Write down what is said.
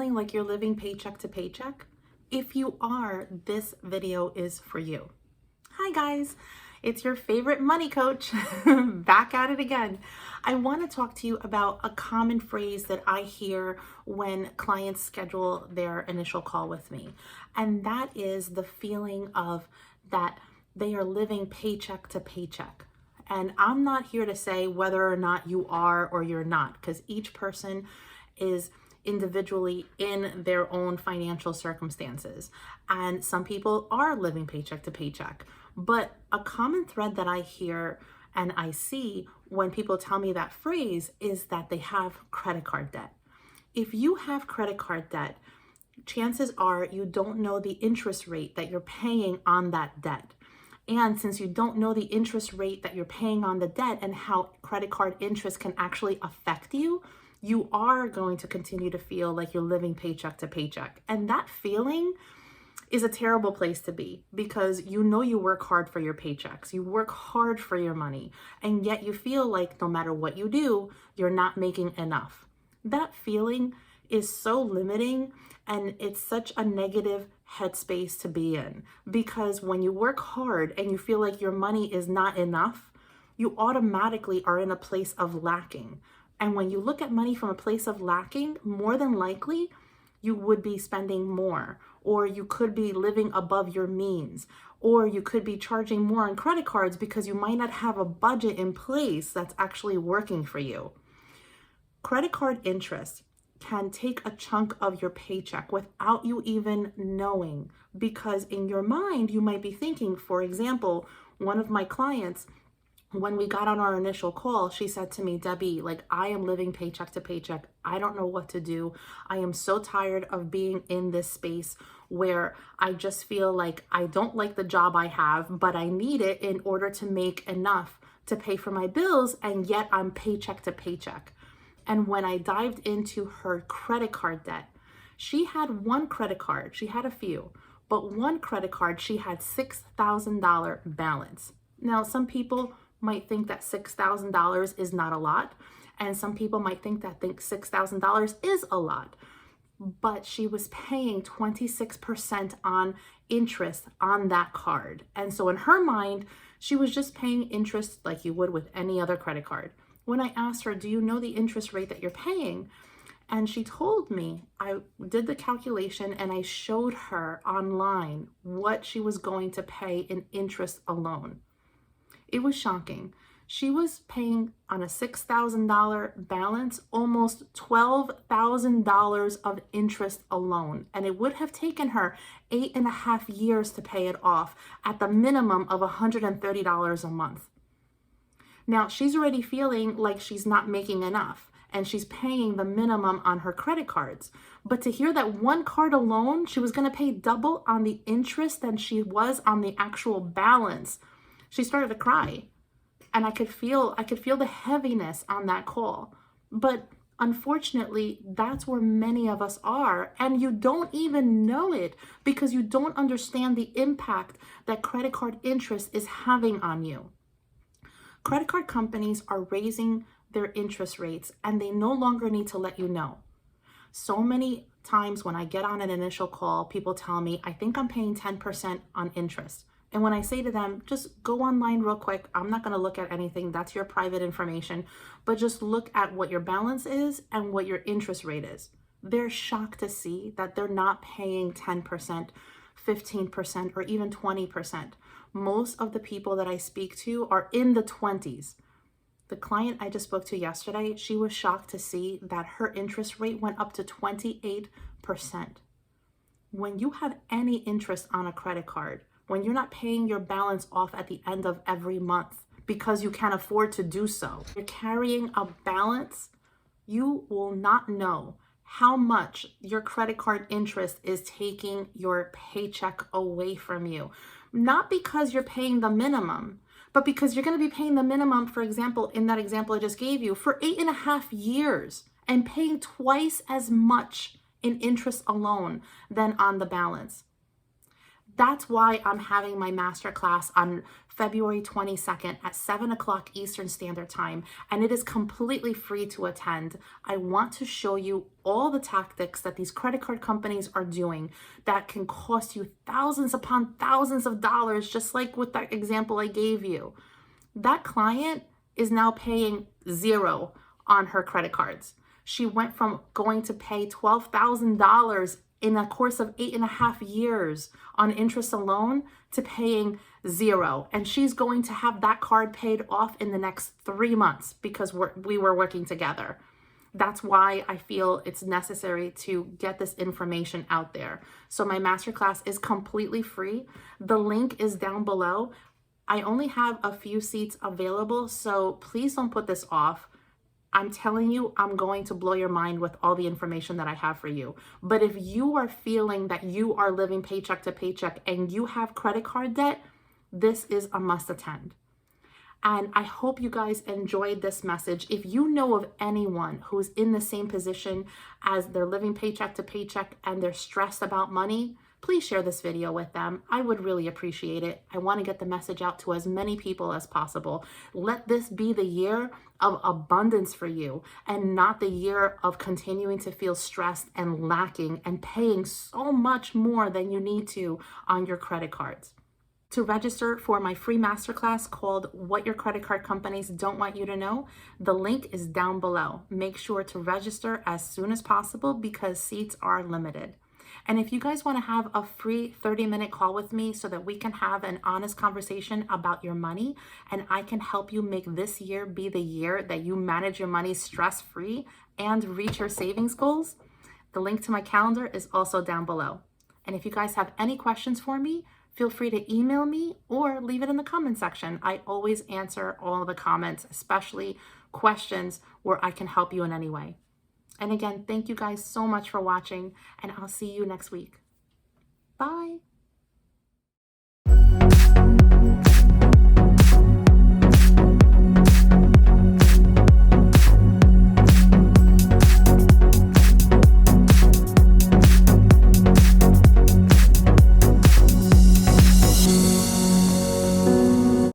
feeling like you're living paycheck to paycheck? If you are, this video is for you. Hi guys, it's your favorite money coach back at it again. I want to talk to you about a common phrase that I hear when clients schedule their initial call with me. And that is the feeling of that they are living paycheck to paycheck. And I'm not here to say whether or not you are or you're not, because each person is individually in their own financial circumstances. And some people are living paycheck to paycheck. But a common thread that I hear and I see when people tell me that phrase is that they have credit card debt. If you have credit card debt, chances are you don't know the interest rate that you're paying on that debt. And since you don't know the interest rate that you're paying on the debt and how credit card interest can actually affect you, you are going to continue to feel like you're living paycheck to paycheck. And that feeling is a terrible place to be, because you know you work hard for your paychecks, you work hard for your money, and yet you feel like no matter what you do, you're not making enough. That feeling is so limiting, and it's such a negative headspace to be in, because when you work hard and you feel like your money is not enough, you automatically are in a place of lacking. And when you look at money from a place of lacking, more than likely you would be spending more, or you could be living above your means, or you could be charging more on credit cards because you might not have a budget in place that's actually working for you. Credit card interest can take a chunk of your paycheck without you even knowing, because in your mind, you might be thinking, for example, one of my clients, when we got on our initial call, she said to me, Debbie, like, I am living paycheck to paycheck. I don't know what to do. I am so tired of being in this space where I just feel like I don't like the job I have, but I need it in order to make enough to pay for my bills, and yet I'm paycheck to paycheck. And when I dived into her credit card debt, she had one credit card. She had a few, but one credit card, she had $6,000 balance. Now, some people might think that $6,000 is not a lot, and some people might think $6,000 is a lot, but she was paying 26% on interest on that card. And so in her mind, she was just paying interest like you would with any other credit card. When I asked her, do you know the interest rate that you're paying? And she told me. I did the calculation and I showed her online what she was going to pay in interest alone. It was shocking. She was paying on a $6,000 balance almost $12,000 of interest alone. And it would have taken her 8.5 years to pay it off at the minimum of $130 a month. Now, she's already feeling like she's not making enough, and she's paying the minimum on her credit cards. But to hear that one card alone, she was going to pay double on the interest than she was on the actual balance, she started to cry. And I could feel the heaviness on that call. But unfortunately, that's where many of us are. And you don't even know it because you don't understand the impact that credit card interest is having on you. Credit card companies are raising their interest rates, and they no longer need to let you know. So many times when I get on an initial call, people tell me, I think I'm paying 10% on interest. And when I say to them, just go online real quick, I'm not going to look at anything, that's your private information, but just look at what your balance is and what your interest rate is. They're shocked to see that they're not paying 10%, 15%, or even 20%. Most of the people that I speak to are in the 20s. The client I just spoke to yesterday, she was shocked to see that her interest rate went up to 28%. When you have any interest on a credit card, when you're not paying your balance off at the end of every month because you can't afford to do so, you're carrying a balance, you will not know how much your credit card interest is taking your paycheck away from you. Not because you're paying the minimum, but because you're going to be paying the minimum, for example, in that example I just gave you, for 8.5 years and paying twice as much in interest alone than on the balance. That's why I'm having my masterclass on February 22nd at 7 o'clock Eastern Standard Time, and it is completely free to attend. I want to show you all the tactics that these credit card companies are doing that can cost you thousands upon thousands of dollars, just like with that example I gave you. That client is now paying zero on her credit cards. She went from going to pay $12,000 in a course of 8.5 years on interest alone to paying zero. And she's going to have that card paid off in the next 3 months because we were working together. That's why I feel it's necessary to get this information out there. So my masterclass is completely free. The link is down below. I only have a few seats available, so please don't put this off. I'm telling you, I'm going to blow your mind with all the information that I have for you. But if you are feeling that you are living paycheck to paycheck and you have credit card debt, this is a must attend. And I hope you guys enjoyed this message. If you know of anyone who's in the same position as they're living paycheck to paycheck and they're stressed about money, please share this video with them. I would really appreciate it. I want to get the message out to as many people as possible. Let this be the year of abundance for you and not the year of continuing to feel stressed and lacking and paying so much more than you need to on your credit cards. To register for my free masterclass called What Your Credit Card Companies Don't Want You to Know, the link is down below. Make sure to register as soon as possible because seats are limited. And if you guys want to have a free 30-minute call with me so that we can have an honest conversation about your money and I can help you make this year be the year that you manage your money stress-free and reach your savings goals, the link to my calendar is also down below. And if you guys have any questions for me, feel free to email me or leave it in the comment section. I always answer all the comments, especially questions where I can help you in any way. And again, thank you guys so much for watching, and I'll see you next week. Bye.